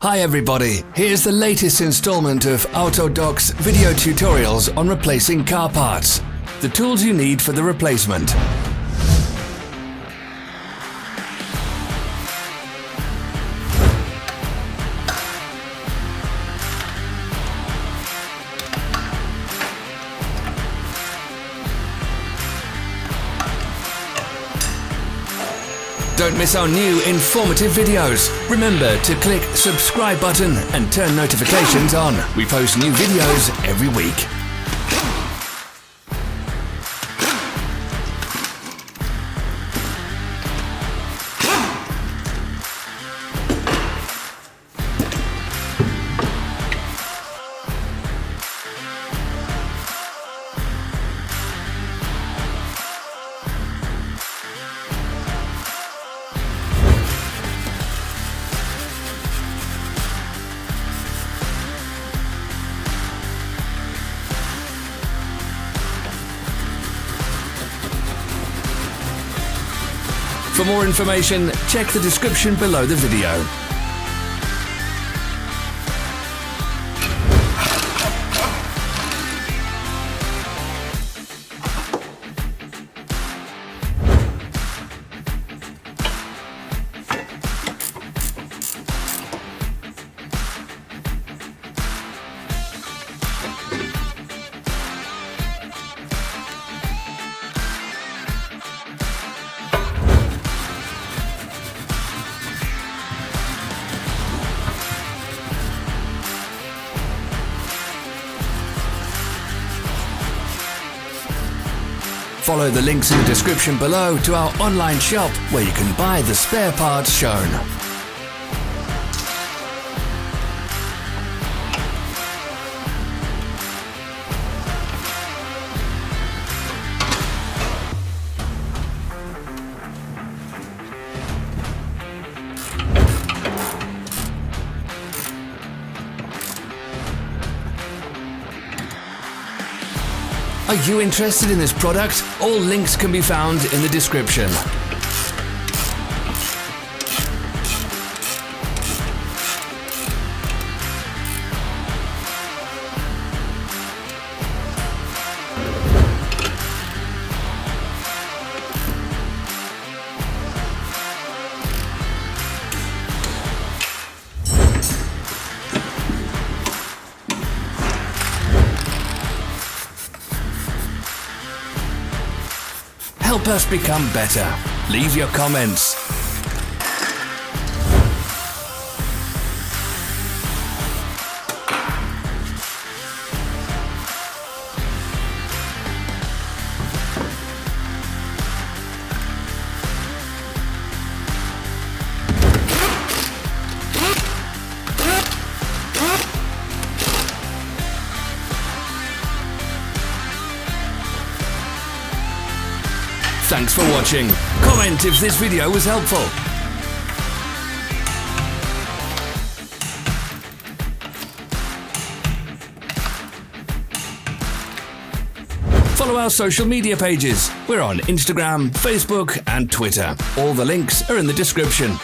Hi everybody, here's the latest installment of Autodoc's video tutorials on replacing car parts. The tools you need for the replacement. Don't miss our new informative videos. Remember to click subscribe button and turn notifications on. We post new videos every week. For more information, check the description below the video. Follow the links in the description below to our online shop where you can buy the spare parts shown. Are you interested in this product? All links can be found in the description. Help us become better. Leave your comments. Thanks for watching. Comment if this video was helpful. Follow our social media pages. We're on Instagram, Facebook and Twitter. All the links are in the description.